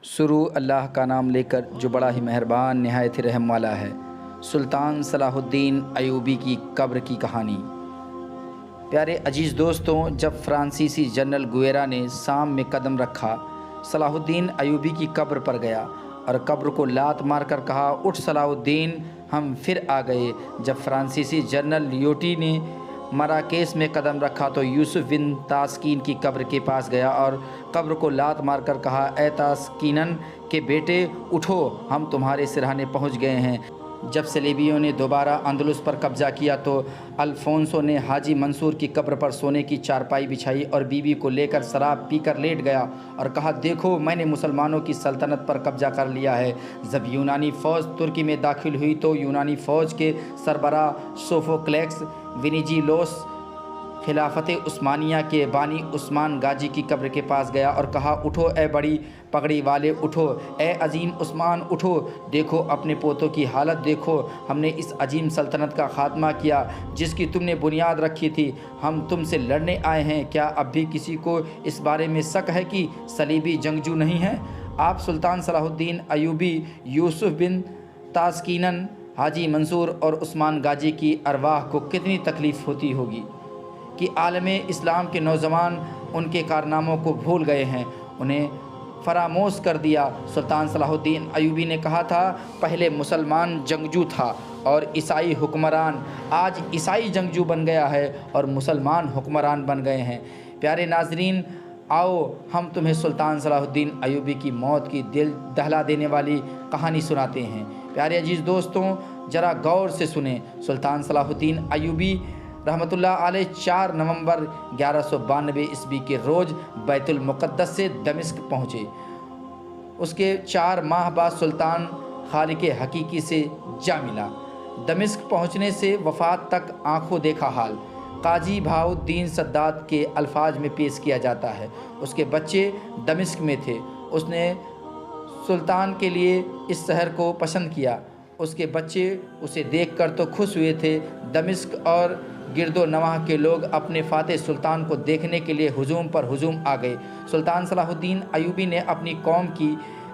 شروع اللہ کا نام لے کر جو بڑا ہی مہربان نہایت رحم والا ہے۔ سلطان صلاح الدین ایوبی کی قبر کی کہانی۔ پیارے عزیز دوستوں، جب فرانسیسی جنرل گویرا نے شام میں قدم رکھا، صلاح الدین ایوبی کی قبر پر گیا اور قبر کو لات مار کر کہا، اٹھ صلاح الدین، ہم پھر آ گئے۔ جب فرانسیسی جنرل لیوٹی نے مراکش میں قدم رکھا تو یوسف بن تاسکین کی قبر کے پاس گیا اور قبر کو لات مار کر کہا، اے تاسکینن کے بیٹے، اٹھو، ہم تمہارے سرہانے پہنچ گئے ہیں۔ جب صلیبیوں نے دوبارہ اندلس پر قبضہ کیا تو الفونسو نے حاجی منصور کی قبر پر سونے کی چارپائی بچھائی اور بیوی کو لے کر شراب پی کر لیٹ گیا اور کہا، دیکھو، میں نے مسلمانوں کی سلطنت پر قبضہ کر لیا ہے۔ جب یونانی فوج ترکی میں داخل ہوئی تو یونانی فوج کے سربراہ سوفوکلیس ونیجیلوس خلافت عثمانیہ کے بانی عثمان غازی کی قبر کے پاس گیا اور کہا، اٹھو اے بڑی پگڑی والے، اٹھو اے عظیم عثمان، اٹھو، دیکھو اپنے پوتوں کی حالت دیکھو، ہم نے اس عظیم سلطنت کا خاتمہ کیا جس کی تم نے بنیاد رکھی تھی، ہم تم سے لڑنے آئے ہیں۔ کیا اب بھی کسی کو اس بارے میں شک ہے کہ صلیبی جنگجو نہیں ہیں؟ آپ سلطان صلاح الدین ایوبی، یوسف بن تاسکینن، حاجی منصور اور عثمان غازی کی ارواح کو کتنی تکلیف ہوتی ہوگی کہ عالم اسلام کے نوجوان ان کے کارناموں کو بھول گئے ہیں، انہیں فراموش کر دیا۔ سلطان صلاح الدین ایوبی نے کہا تھا، پہلے مسلمان جنگجو تھا اور عیسائی حکمران، آج عیسائی جنگجو بن گیا ہے اور مسلمان حکمران بن گئے ہیں۔ پیارے ناظرین، آؤ ہم تمہیں سلطان صلاح الدین ایوبی کی موت کی دل دہلا دینے والی کہانی سناتے ہیں۔ پیارے عزیز دوستوں، ذرا غور سے سنیں۔ سلطان صلاح الدین ایوبی رحمۃ اللہ علیہ 4 نومبر 1192 عیسوی کے روز بیت المقدس سے دمشق پہنچے۔ اس کے 4 ماہ بعد سلطان خالق حقیقی سے جا ملا۔ دمشق پہنچنے سے وفات تک آنکھوں دیکھا حال قاضی بہاؤ الدین سداد کے الفاظ میں پیش کیا جاتا ہے۔ اس کے بچے دمشق میں تھے، اس نے سلطان کے لیے اس شہر کو پسند کیا۔ اس کے بچے اسے دیکھ کر تو خوش ہوئے تھے، دمشق اور گرد و نواح کے لوگ اپنے فاتح سلطان کو دیکھنے کے لیے ہجوم پر ہجوم آ گئے۔ سلطان صلاح الدین ایوبی نے اپنی قوم کی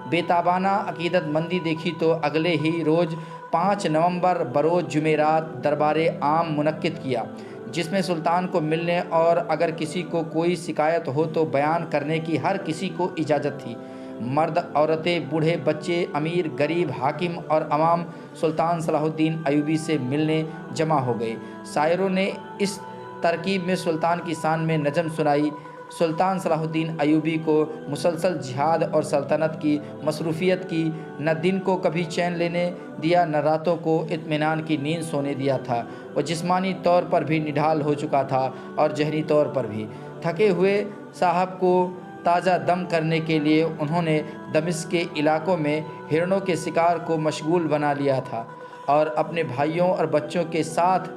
بے تابانہ عقیدت مندی دیکھی تو اگلے ہی روز 5 نومبر بروز جمعرات دربار عام منعقد کیا، جس میں سلطان کو ملنے اور اگر کسی کو کوئی شکایت ہو تو بیان کرنے کی ہر کسی کو اجازت تھی۔ مرد، عورتیں، بوڑھے، بچے، امیر، غریب، حاکم اور عوام سلطان صلاح الدین ایوبی سے ملنے جمع ہو گئے۔ شاعروں نے اس ترکیب میں سلطان کی شان میں نظم سنائی۔ سلطان صلاح الدین ایوبی کو مسلسل جہاد اور سلطنت کی مصروفیت کی نہ دن کو کبھی چین لینے دیا، نہ راتوں کو اطمینان کی نیند سونے دیا تھا۔ وہ جسمانی طور پر بھی نڈھال ہو چکا تھا اور ذہنی طور پر بھی۔ تھکے ہوئے صاحب کو تازہ دم کرنے کے لیے انہوں نے دمشق کے علاقوں میں ہرنوں کے شکار کو مشغول بنا لیا تھا اور اپنے بھائیوں اور بچوں کے ساتھ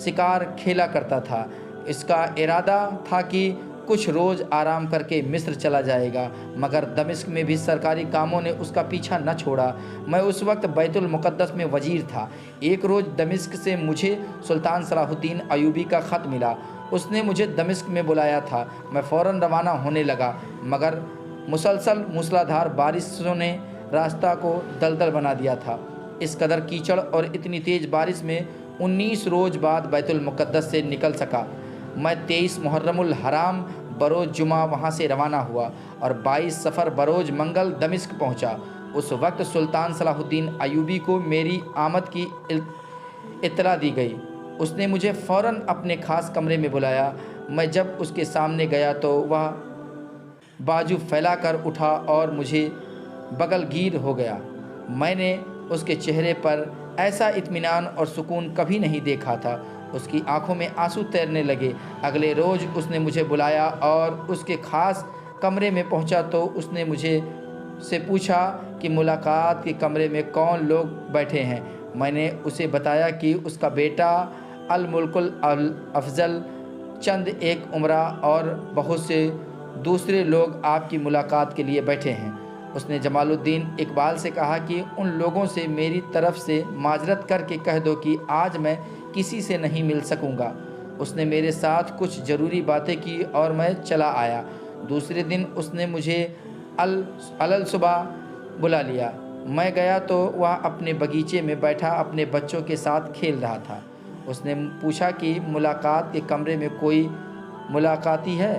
شکار کھیلا کرتا تھا۔ اس کا ارادہ تھا کہ کچھ روز آرام کر کے مصر چلا جائے گا، مگر دمشق میں بھی سرکاری کاموں نے اس کا پیچھا نہ چھوڑا۔ میں اس وقت بیت المقدس میں وزیر تھا۔ ایک روز دمشق سے مجھے سلطان صلاح الدین ایوبی کا خط ملا۔ اس نے مجھے دمشق میں بلایا تھا۔ میں فوراً روانہ ہونے لگا، مگر مسلسل موسلادھار بارشوں نے راستہ کو دلدل بنا دیا تھا۔ اس قدر کیچڑ اور اتنی تیز بارش میں 19 روز بعد بیت المقدس سے نکل سکا۔ میں 23 محرم الحرام بروز جمعہ وہاں سے روانہ ہوا اور 22 صفر بروز منگل دمشق پہنچا۔ اس وقت سلطان صلاح الدین ایوبی کو میری آمد کی اطلاع دی گئی۔ اس نے مجھے فوراً اپنے خاص کمرے میں بلایا۔ میں جب اس کے سامنے گیا تو وہ بازو پھیلا کر اٹھا اور مجھے بغل گیر ہو گیا۔ میں نے اس کے چہرے پر ایسا اطمینان اور سکون کبھی نہیں دیکھا تھا۔ اس کی آنکھوں میں آنسو تیرنے لگے۔ اگلے روز اس نے مجھے بلایا اور اس کے خاص کمرے میں پہنچا تو اس نے مجھے سے پوچھا کہ ملاقات کے کمرے میں کون لوگ بیٹھے ہیں۔ میں نے اسے بتایا کہ اس کا بیٹا الملک الافضل، چند ایک امراء اور بہت سے دوسرے لوگ آپ کی ملاقات کے لیے بیٹھے ہیں۔ اس نے جمال الدین اقبال سے کہا کہ ان لوگوں سے میری طرف سے معذرت کر کے کہہ دو کہ آج میں کسی سے نہیں مل سکوں گا۔ اس نے میرے ساتھ کچھ ضروری باتیں کی اور میں چلا آیا۔ دوسرے دن اس نے مجھے अलल सुबह बुला लिया। मैं गया तो वह अपने बगीचे में बैठा अपने बच्चों के साथ खेल रहा था। उसने पूछा कि मुलाकात के कमरे में कोई मुलाकाती है।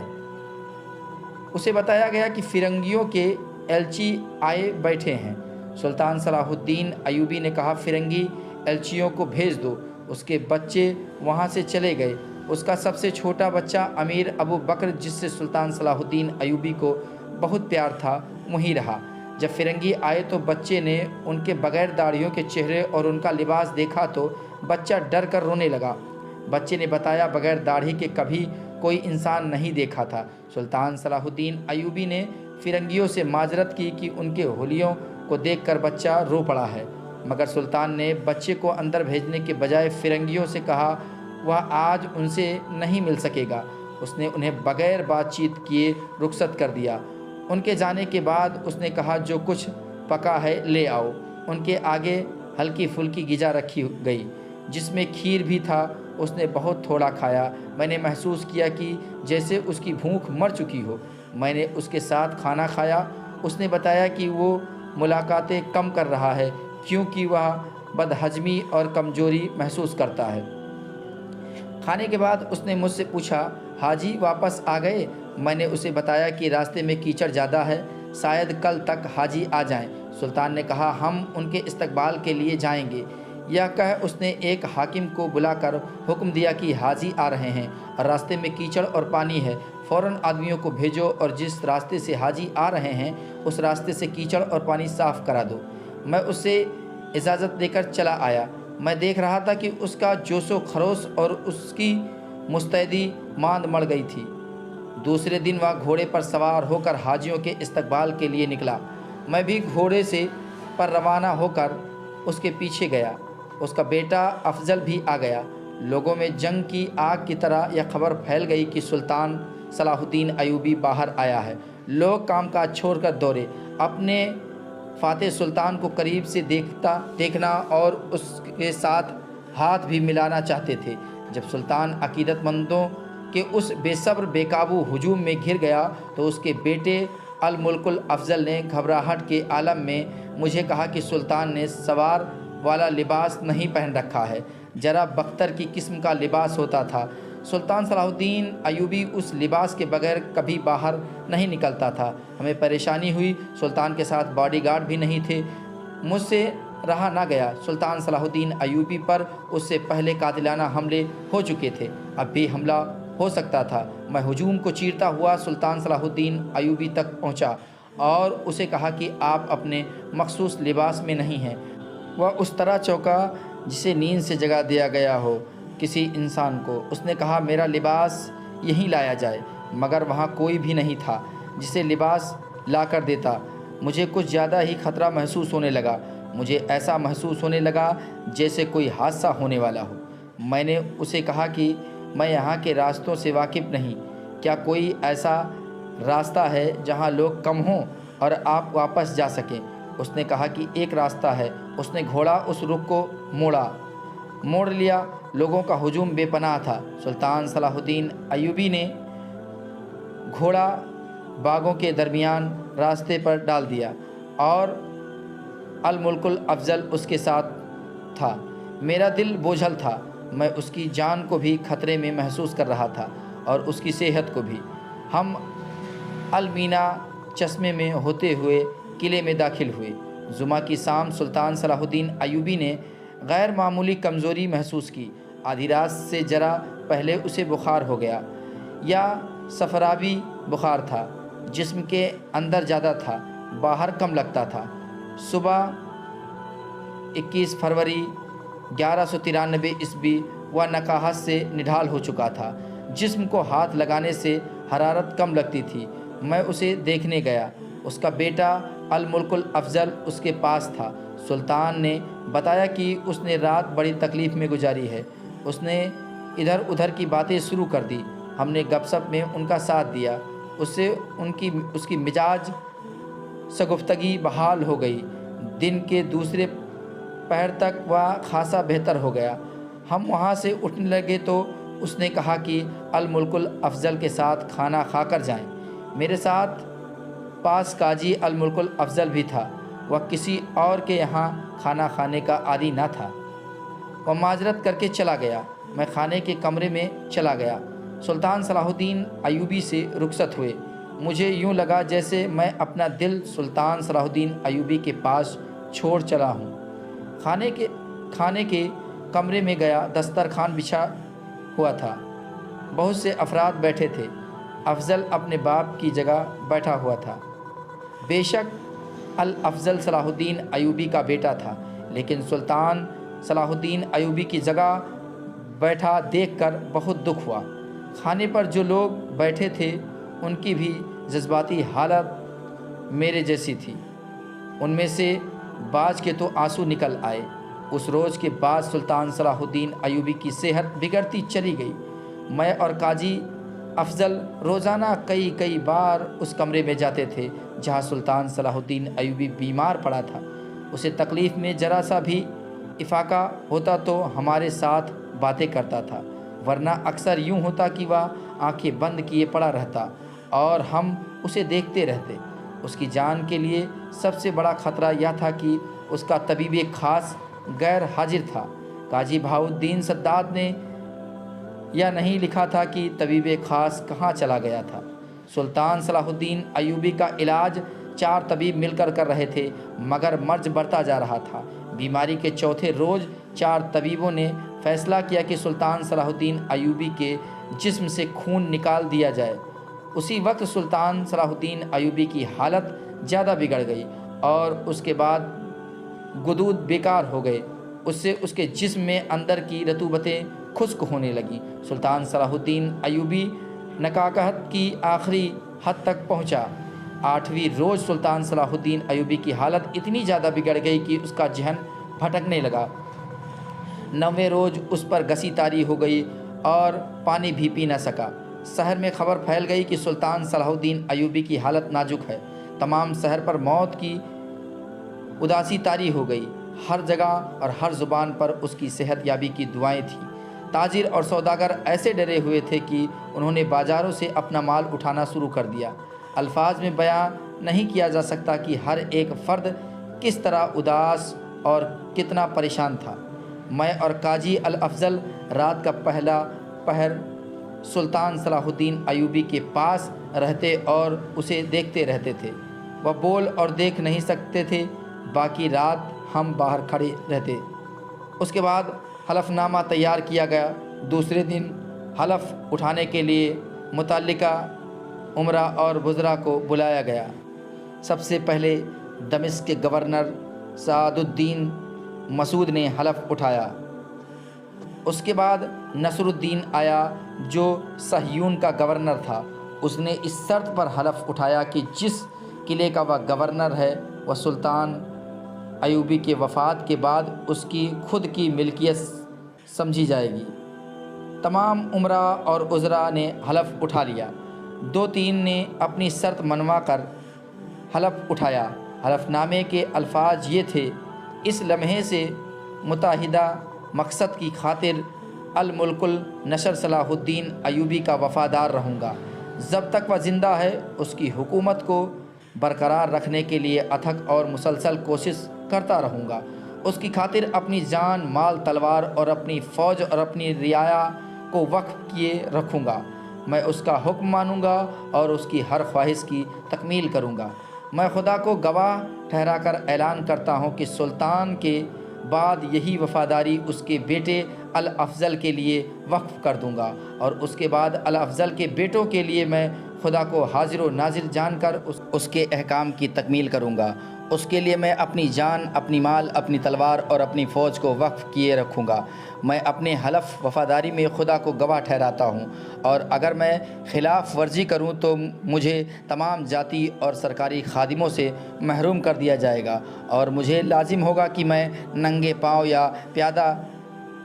उसे बताया गया कि फिरंगियों के एलची आए बैठे हैं। सुल्तान सलाहुद्दीन अयूबी ने कहा, फिरंगी एलचियों को भेज दो। उसके बच्चे वहाँ से चले गए। उसका सबसे छोटा बच्चा अमीर अबू बकर, जिससे सुल्तान सलाहुद्दीन अयूबी को बहुत प्यार था, वहीं रहा। जब फिरंगी आए तो बच्चे ने उनके बगैर दाढ़ियों के चेहरे और उनका लिबास देखा तो बच्चा डर कर रोने लगा। बच्चे ने बताया, बगैर दाढ़ी के कभी कोई इंसान नहीं देखा था। सुल्तान सलाहुद्दीन अयूबी ने फिरंगियों से माजरत की कि उनके हुलियों को देखकर बच्चा रो पड़ा है, मगर सुल्तान ने बच्चे को अंदर भेजने के बजाय फिरंगियों से कहा वह आज उनसे नहीं मिल सकेगा। उसने उन्हें बगैर बातचीत किए रुखसत कर दिया। उनके जाने के बाद उसने कहा, जो कुछ पका है ले आओ। उनके आगे हल्की फुल्की गिजा रखी गई जिसमें खीर भी था। उसने बहुत थोड़ा खाया। मैंने महसूस किया कि जैसे उसकी भूख मर चुकी हो। मैंने उसके साथ खाना खाया। उसने बताया कि वो मुलाकातें कम कर रहा है क्योंकि वह बदहजमी और कमजोरी महसूस करता है। खाने के बाद उसने मुझसे पूछा, हाजी वापस आ गए? मैंने उसे बताया कि रास्ते में कीचड़ ज़्यादा है, शायद कल तक हाजी आ जाएं। सुल्तान ने कहा, हम उनके इस्तकबाल के लिए जाएंगे। यह कह उसने एक हाकिम को बुलाकर हुक्म दिया कि हाजी आ रहे हैं और रास्ते में कीचड़ और पानी है, फ़ौरन आदमियों को भेजो और जिस रास्ते से हाजी आ रहे हैं उस रास्ते से कीचड़ और पानी साफ़ करा दो। मैं उससे इजाज़त देकर चला आया। मैं देख रहा था कि उसका जोशो खरोश और उसकी मुस्तैदी मांद मर गई थी। दूसरे दिन वह घोड़े पर सवार होकर हाजियों के इस्तकबाल के लिए निकला। मैं भी घोड़े से पर रवाना होकर उसके पीछे गया। उसका बेटा अफजल भी आ गया। लोगों में जंग की आग की तरह यह खबर फैल गई कि सुल्तान सलाहुद्दीन अयूबी बाहर आया है। लोग कामकाज छोड़कर दौड़े, अपने फ़ातिह सुल्तान को करीब से देखना और उसके साथ हाथ भी मिलाना चाहते थे। जब सुल्तान अकीदतमंदों के उस बेसब्र बेकाबू हुजूम में घिर गया तो उसके बेटे अल मुल्कुल अफजल ने घबराहट के आलम में मुझे कहा कि सुल्तान ने सवार वाला लिबास नहीं पहन रखा है, जरा बख्तर की किस्म का लिबास होता था। सुल्तान सलाहुद्दीन अयूबी उस लिबास के बगैर कभी बाहर नहीं निकलता था। हमें परेशानी हुई, सुल्तान के साथ बॉडीगार्ड भी नहीं थे। मुझसे रहा ना गया। सुल्तान सलाहुद्दीन अयूबी पर उससे पहले कातिलाना हमले हो चुके थे, अब भी हमला हो सकता था। मैं हुजूम को चीरता हुआ सुल्तान सलाहुद्दीन अयूबी तक पहुंचा और उसे कहा कि आप अपने मखसूस लिबास में नहीं हैं। वह उस तरह चौंका जिसे नींद से जगा दिया गया हो किसी इंसान को। उसने कहा, मेरा लिबास यहीं लाया जाए, मगर वहाँ कोई भी नहीं था जिसे लिबास ला कर देता। मुझे कुछ ज़्यादा ही खतरा महसूस होने लगा। मुझे ऐसा महसूस होने लगा जैसे कोई हादसा होने वाला हो। मैंने उसे कहा कि मैं यहाँ के रास्तों से वाकिफ़ नहीं, क्या कोई ऐसा रास्ता है जहाँ लोग कम हों और आप वापस जा सकें? उसने कहा कि एक रास्ता है। उसने घोड़ा उस रुख को मोड़ लिया। लोगों का हुजूम बेपनाह था। सुल्तान सलाहुद्दीन अयूबी ने घोड़ा बागों के दरमियान रास्ते पर डाल दिया और अल मुल्कुल अफजल उसके साथ था। मेरा दिल बोझल था। मैं उसकी जान को भी खतरे में महसूस कर रहा था और उसकी सेहत को भी। हम अल मीना चश्मे में होते हुए किले में दाखिल हुए। जुमा की शाम सुल्तान सलाहुद्दीन अयूबी ने गैर मामूली कमज़ोरी महसूस की। आधी रात से ज़रा पहले उसे बुखार हो गया या सफराबी बुखार था। जिस्म के अंदर ज़्यादा था, बाहर कम लगता था। सुबह 21 फरवरी 1193 ईस्वी वह नकाहत से निढाल हो चुका था। जिस्म को हाथ लगाने से हरारत कम लगती थी। मैं उसे देखने गया। उसका बेटा अल मुल्कुल अफजल उसके पास था। सुल्तान ने बताया कि उसने रात बड़ी तकलीफ़ में गुजारी है। उसने इधर उधर की बातें शुरू कर दी। हमने गपशप में उनका साथ दिया। उससे उसकी मिजाज सगुफ्तगी बहाल हो गई। दिन के दूसरे पहर तक वह खासा बेहतर हो गया। हम वहाँ से उठने लगे तो उसने कहा कि अल मुल्कुल अफजल के साथ खाना खाकर जाएं। मेरे साथ पास काजी अल-मुल्कुल अफजल भी था। वह किसी और के यहाँ खाना खाने का आदी न था। वह माजरत करके चला गया। मैं खाने के कमरे में चला गया। सुल्तान सलाहुद्दीन अयूबी से रुखसत हुए। मुझे यूँ लगा जैसे मैं अपना दिल सुल्तान सलाहुद्दीन अयूबी के पास छोड़ चला हूँ। खाने के कमरे में गया। दस्तरखान बिछा हुआ था। बहुत से अफराद बैठे थे। अफजल अपने बाप की जगह बैठा हुआ था। बेशक अल अफजल सलाहुद्दीन अयूबी का बेटा था, लेकिन सुल्तान सलाहुद्दीन अयूबी की जगह बैठा देखकर बहुत दुख हुआ। खाने पर जो लोग बैठे थे उनकी भी जज्बाती हालत मेरे जैसी थी। उनमें से बाज के तो आंसू निकल आए। उस रोज़ के बाद सुल्तान सलाहुद्दीन अयूबी की सेहत बिगड़ती चली गई। मैं और काजी अफजल रोज़ाना कई बार उस कमरे में जाते थे जहाँ सुल्तान सलाहुद्दीन अयूबी बीमार पड़ा था। उसे तकलीफ़ में ज़रा सा भी इफाका होता तो हमारे साथ बातें करता था, वरना अक्सर यूँ होता कि वह आंखें बंद किए पड़ा रहता और हम उसे देखते रहते। उसकी जान के लिए सबसे बड़ा ख़तरा यह था कि उसका तबीब ख़ास गैर हाजिर था। काजी बहाउद्दीन सद्दात ने यह नहीं लिखा था कि तबीब ख़ास कहाँ चला गया था। सुल्तान सलाहुद्दीन अयूबी का इलाज 4 तबीब मिलकर कर रहे थे, मगर मर्ज बढ़ता जा रहा था। बीमारी के चौथे रोज़ 4 तबीबों ने फैसला किया कि सुल्तान सलाहुद्दीन अयूबी के जिस्म से खून निकाल दिया जाए। उसी वक्त सुल्तान सलाहुद्दीन अयूबी की हालत ज़्यादा बिगड़ गई और उसके बाद गुदूद बेकार हो गए। उससे उसके जिस्म में अंदर की रतूबतें खुश्क होने लगी। सुल्तान सलाहुद्दीन अयूबी नकाहत की आखिरी हद तक पहुंचा। 8वीं रोज़ सुल्तान सलाहुद्दीन अयूबी की हालत इतनी ज़्यादा बिगड़ गई कि उसका जहन भटकने लगा। 9वें रोज़ उस पर घसी तारी हो गई और पानी भी पी न सका। शहर में खबर फैल गई कि सुल्तान सलाहुद्दीन अयूबी की हालत नाजुक है। तमाम शहर पर मौत की उदासी तारी हो गई। हर जगह और हर ज़ुबान पर उसकी सेहत याबी की दुआएं थीं। ताजिर और सौदागर ऐसे डरे हुए थे कि उन्होंने बाज़ारों से अपना माल उठाना शुरू कर दिया। अल्फाज में बयां नहीं किया जा सकता कि हर एक फ़र्द किस तरह उदास और कितना परेशान था। मैं और काजी अल अफजल रात का पहला पहर सुल्तान सलाहुद्दीन अयूबी के पास रहते और उसे देखते रहते थे। वह बोल और देख नहीं सकते थे। बाकी रात हम बाहर खड़े रहते। उसके बाद हलफनामा तैयार किया गया। दूसरे दिन हलफ उठाने के लिए मुतल्लिका उमरा और वज़रा को बुलाया गया। सबसे पहले दमिश्क के गवर्नर सादुद्दीन मसूद ने हलफ उठाया। उसके बाद नसरुद्दीन आया जो सहयून का गवर्नर था। उसने इस शर्त पर हलफ उठाया कि जिस किले का वह गवर्नर है वह सुल्तान अयूबी के वफ़ात के बाद उसकी खुद की मिल्कियत समझी जाएगी। तमाम उमरा और उज़रा ने हलफ उठा लिया। 2-3 ने अपनी शर्त मनवा कर हलफ उठाया। हलफनामे के अल्फाज ये थे: इस लम्हे से मुताहिदा मकसद की खातिर अल-मुल्कुल नशर सलाहुद्दीन अयूबी का वफ़ादार रहूँगा। जब तक वह ज़िंदा है उसकी हुकूमत को बरकरार रखने के लिए अथक और मुसलसल कोशिश करता रहूँगा। उसकी खातिर अपनी जान, माल, तलवार और अपनी फ़ौज और अपनी रियाया को वक्फ किए रखूँगा। मैं उसका हुक्म मानूँगा और उसकी हर ख्वाहिश की तकमील करूँगा। मैं खुदा को गवाह ठहराकर ऐलान करता हूँ कि सुल्तान के बाद यही वफ़ादारी उसके बेटे अल अफजल के लिए वक्फ कर दूँगा और उसके बाद अल अफजल के बेटों के लिए मैं खुदा को हाजिर व नाजिर जानकर उसके अहकाम की तकमील करूँगा। उसके लिए मैं अपनी जान, अपनी माल, अपनी तलवार और अपनी फ़ौज को वक्फ किए रखूँगा। मैं अपने हलफ वफ़ादारी में खुदा को गवाह ठहराता हूँ और अगर मैं ख़िलाफ़ वर्जी करूँ तो मुझे तमाम जाती और सरकारी खादिमों से महरूम कर दिया जाएगा और मुझे लाजिम होगा कि मैं नंगे पाँव या प्यादा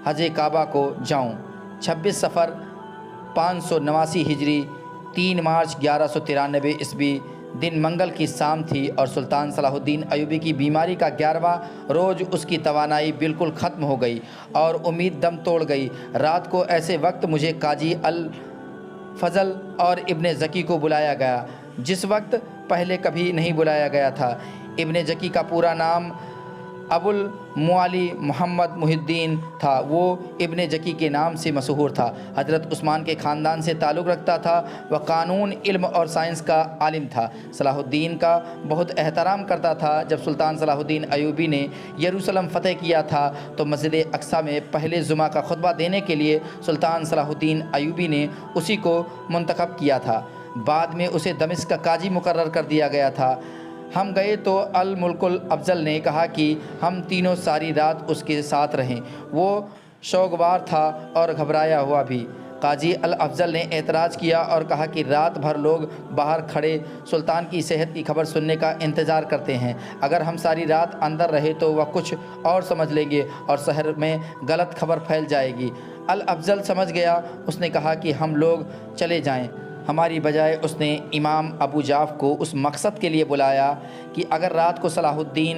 हज काबा को जाऊँ। 26 सफ़र 589 हिजरी 3 मार्च 1193 ईस्वी दिन मंगल की शाम थी और सुल्तान सलाहुद्दीन अयूबी की बीमारी का 11वां रोज़ उसकी तवानाई बिल्कुल ख़त्म हो गई और उम्मीद दम तोड़ गई। रात को ऐसे वक्त मुझे काजी अल फजल और इब्ने ज़की को बुलाया गया। जिस वक्त पहले कभी नहीं बुलाया गया था। इब्न जकी का पूरा नाम अबुल मुआली मोहम्मद मुहिद्दीन था। वो इब्न जकी के नाम से मशहूर था। हज़रत उस्मान के ख़ानदान से ताल्लुक़ रखता था। वह कानून, इल्म और साइंस का आलिम था। सलाहुद्दीन का बहुत एहतराम करता था। जब सुल्तान सलाहुद्दीन अयूबी ने यरूशलेम फ़तह किया था तो मस्जिद अक्सा में पहले जुमा का खुतबा देने के लिए सुल्तान सलाहुद्दीन अयूबी ने उसी को मुंतखब किया था। बाद में उसे दमिश्क का काजी मुकर्रर कर दिया गया था। हम गए तो अल मुल्कुल अफजल ने कहा कि हम तीनों सारी रात उसके साथ रहें। वो शौकबार था और घबराया हुआ भी। काजी अल अफजल ने एतराज़ किया और कहा कि रात भर लोग बाहर खड़े सुल्तान की सेहत की खबर सुनने का इंतज़ार करते हैं। अगर हम सारी रात अंदर रहे तो वह कुछ और समझ लेंगे और शहर में गलत खबर फैल जाएगी। अल अफजल समझ गया। उसने कहा कि हम लोग चले जाएं। हमारी बजाय उसने इमाम अबू जाफ़ को उस मकसद के लिए बुलाया कि अगर रात को सलाहुद्दीन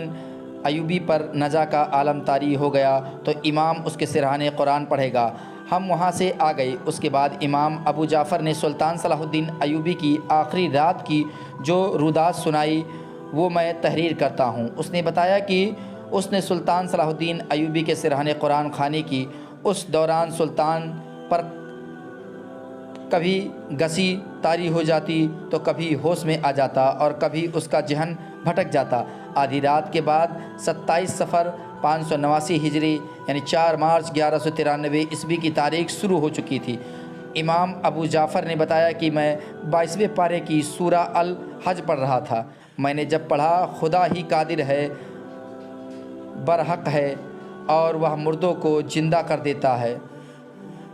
अयूबी पर नजा का आलम तारी हो गया तो इमाम उसके सिरहाने कुरान पढ़ेगा। हम वहाँ से आ गए। उसके बाद इमाम अबू जाफ़र ने सुल्तान सलाहुद्दीन अयूबी की आखिरी रात की जो रुदात सुनाई वो मैं तहरीर करता हूँ। उसने बताया कि उसने सुल्तान सलाहुद्दीन अयूबी के सिरहाने कुरान खानी की। उस दौरान सुल्तान पर कभी गसी तारी हो जाती तो कभी होश में आ जाता और कभी उसका जहन भटक जाता। आधी रात के बाद 27 सफ़र 589 हिजरी यानी 4 मार्च 1193 ईस्वी की तारीख शुरू हो चुकी थी। इमाम अबू जाफ़र ने बताया कि मैं 22वें पारे की सूरा अल हज पढ़ रहा था। मैंने जब पढ़ा, खुदा ही कादिर है, बरहक है और वह मुर्दों को ज़िंदा कर देता है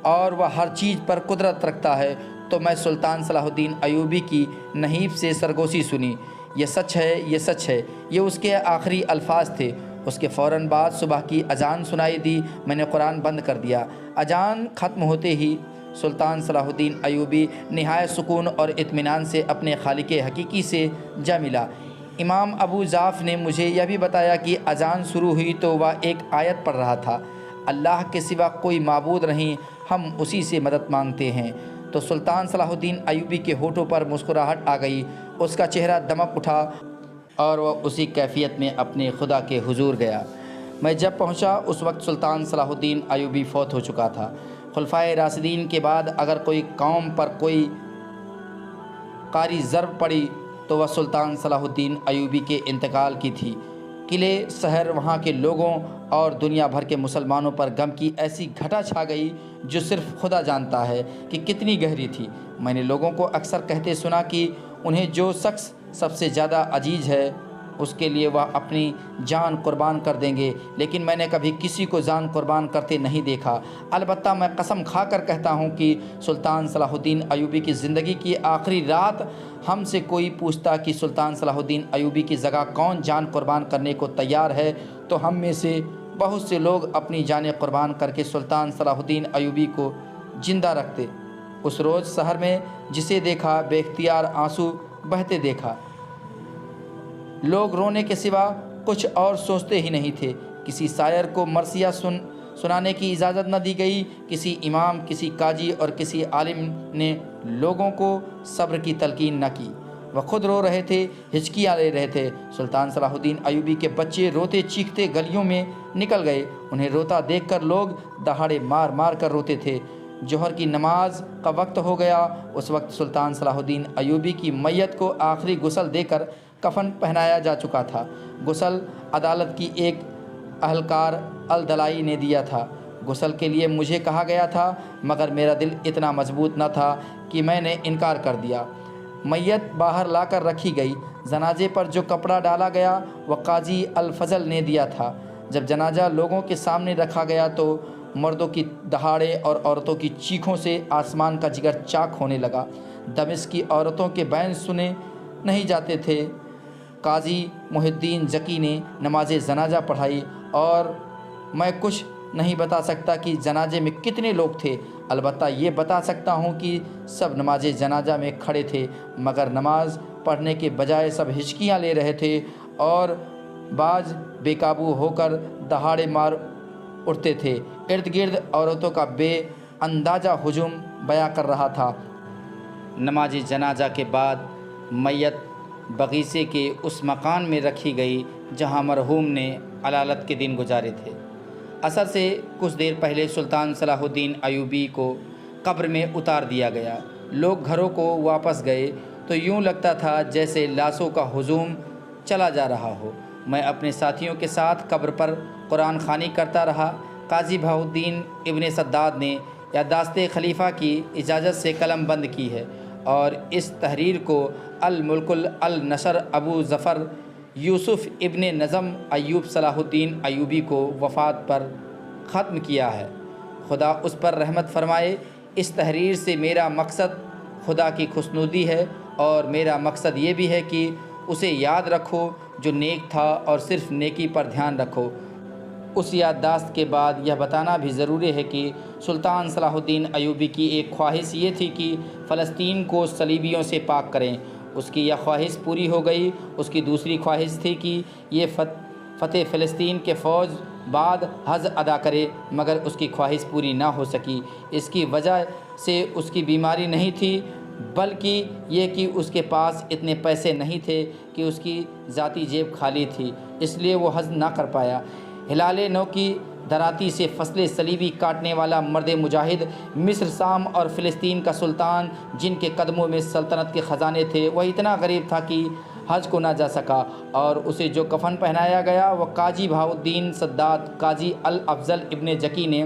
और वह हर चीज़ पर कुदरत रखता है, तो मैं सुल्तान सलाहुद्दीन अयूबी की नहीब से सरगोशी सुनी। ये सच है, ये सच है। ये उसके आखिरी अल्फाज थे। उसके फ़ौरन बाद सुबह की अजान सुनाई दी। मैंने कुरान बंद कर दिया। अजान ख़त्म होते ही सुल्तान सलाहुद्दीन अयूबी निहायत सुकून और इत्मीनान से अपने खालिक हकीकी से जा मिला। इमाम अबू जाफ़ ने मुझे यह भी बताया कि अजान शुरू हुई तो वह एक आयत पढ़ रहा था, अल्लाह के सिवा कोई माबूद नहीं, हम उसी से मदद मांगते हैं। तो सुल्तान सलाहुद्दीन अयूबी के होठों पर मुस्कुराहट आ गई। उसका चेहरा दमक उठा और वह उसी कैफियत में अपने खुदा के हुजूर गया। मैं जब पहुंचा उस वक्त सुल्तान सलाहुद्दीन अयूबी फौत हो चुका था। खुलफाए राशिदीन के बाद अगर कोई कौम पर कोई कारी ज़र्ब पड़ी तो वह सुल्तान सलाहुद्दीन अयूबी के इंतकाल की थी। किले, शहर, वहाँ के लोगों और दुनिया भर के मुसलमानों पर गम की ऐसी घटा छा गई जो सिर्फ खुदा जानता है कि कितनी गहरी थी। मैंने लोगों को अक्सर कहते सुना कि उन्हें जो शख्स सबसे ज़्यादा अजीज़ है उसके लिए वह अपनी जान कुर्बान कर देंगे, लेकिन मैंने कभी किसी को जान कुर्बान करते नहीं देखा। अलबत्ता मैं कसम खा कर कहता हूँ कि सुल्तान सलाहुद्दीन अयूबी की ज़िंदगी की आखिरी रात हमसे कोई पूछता कि सुल्तान सलाहुद्दीन अयूबी की जगह कौन जान कुर्बान करने को तैयार है, तो हम में से बहुत से लोग अपनी जानें कुर्बान करके सुल्तान सलाहुद्दीन अयूबी को ज़िंदा रखते। उस रोज़ शहर में जिसे देखा बेख्तियार आंसू बहते देखा। लोग रोने के सिवा कुछ और सोचते ही नहीं थे। किसी शायर को मरसिया सुनाने की इजाज़त न दी गई। किसी इमाम, किसी काजी और किसी आलिम ने लोगों को सब्र की तलकीन न की। वह खुद रो रहे थे, हिचकियाँ ले रहे थे। सुल्तान सलाहुद्दीन अयूबी के बच्चे रोते चीखते गलियों में निकल गए। उन्हें रोता देखकर लोग दहाड़े मार मार कर रोते थे। जोहर की नमाज का वक्त हो गया। उस वक्त सुल्तान सलाहुद्दीन अयूबी की मैयत को आखिरी गुस्ल देकर कफन पहनाया जा चुका था। गुस्ल अदालत की एक अहलकार अल दलाई ने दिया था। गुस्ल के लिए मुझे कहा गया था, मगर मेरा दिल इतना मजबूत न था कि मैंने इनकार कर दिया। मैयत बाहर लाकर रखी गई। जनाजे पर जो कपड़ा डाला गया वह काजी अल फजल ने दिया था। जब जनाजा लोगों के सामने रखा गया तो मर्दों की दहाड़े और औरतों की चीखों से आसमान का जिगर चाक होने लगा। दमिश्क की औरतों के बैन सुने नहीं जाते थे। काजी मुहिद्दीन जकी ने नमाज जनाजा पढ़ाई और मैं कुछ नहीं बता सकता कि जनाजे में कितने लोग थे। अलबत्ता ये बता सकता हूँ कि सब नमाज जनाजा में खड़े थे, मगर नमाज पढ़ने के बजाय सब हिचकियाँ ले रहे थे और बाज बेकाबू होकर दहाड़े मार उठते थे। इर्द गिर्द औरतों का बेअंदाजा हुजूम बयां कर रहा था। नमाज जनाजा के बाद मैयत بغیچے کے اس مکان میں رکھی گئی جہاں مرحوم نے علالت کے دن گزارے تھے۔ عصر سے کچھ دیر پہلے سلطان صلاح الدین ایوبی کو قبر میں اتار دیا گیا۔ لوگ گھروں کو واپس گئے تو یوں لگتا تھا جیسے لاشوں کا ہجوم چلا جا رہا ہو۔ میں اپنے ساتھیوں کے ساتھ قبر پر قرآن خوانی کرتا رہا۔ قاضی بہاء الدین ابن سداد نے یادداشت خلیفہ کی اجازت سے قلم بند کی ہے اور اس تحریر کو الملک النشر ابو ظفر یوسف ابن نظم ایوب صلاح الدین ایوبی کو وفات پر ختم کیا ہے۔ خدا اس پر رحمت فرمائے۔ اس تحریر سے میرا مقصد خدا کی خوشنودی ہے اور میرا مقصد یہ بھی ہے کہ اسے یاد رکھو جو نیک تھا اور صرف نیکی پر دھیان رکھو۔ اس یادداشت کے بعد یہ بتانا بھی ضروری ہے کہ سلطان صلاح الدین ایوبی کی ایک خواہش یہ تھی کہ فلسطین کو صلیبیوں سے پاک کریں۔ اس کی یہ خواہش پوری ہو گئی۔ اس کی دوسری خواہش تھی کہ یہ فتح فلسطین کے فوج بعد حج ادا کرے، مگر اس کی خواہش پوری نہ ہو سکی۔ اس کی وجہ سے اس کی بیماری نہیں تھی، بلکہ یہ کہ اس کے پاس اتنے پیسے نہیں تھے کہ اس کی ذاتی جیب خالی تھی، اس لیے وہ حج نہ کر پایا۔ ہلال نو کی دراتی سے فصلیں صلیبی کاٹنے والا مرد مجاہد، مصر، شام اور فلسطین کا سلطان، جن کے قدموں میں سلطنت کے خزانے تھے، وہ اتنا غریب تھا کہ حج کو نہ جا سکا، اور اسے جو کفن پہنایا گیا وہ قاضی بہاء الدین سداد قاضی الافضل ابن جکی نے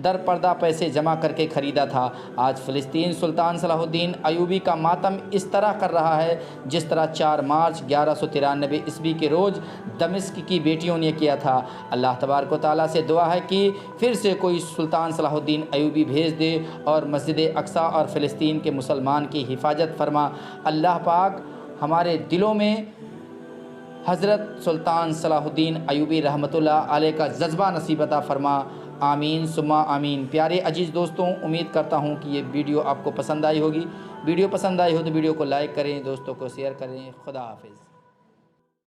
در پردہ پیسے جمع کر کے خریدا تھا۔ آج فلسطین سلطان صلاح الدین ایوبی کا ماتم اس طرح کر رہا ہے جس طرح 4 مارچ 1193 عیسوی کے روز دمشق کی بیٹیوں نے کیا تھا۔ اللہ تبارک و تعالیٰ سے دعا ہے کہ پھر سے کوئی سلطان صلاح الدین ایوبی بھیج دے اور مسجد اقصیٰ اور فلسطین کے مسلمان کی حفاظت فرما۔ اللہ پاک ہمارے دلوں میں حضرت سلطان صلاح الدین ایوبی رحمۃ اللہ علیہ کا جذبہ نصیب عطا فرما۔ آمین ثم آمین۔ پیارے عزیز دوستوں، امید کرتا ہوں کہ یہ ویڈیو آپ کو پسند آئی ہوگی۔ ویڈیو پسند آئی ہو تو ویڈیو کو لائک کریں، دوستوں کو شیئر کریں۔ خدا حافظ۔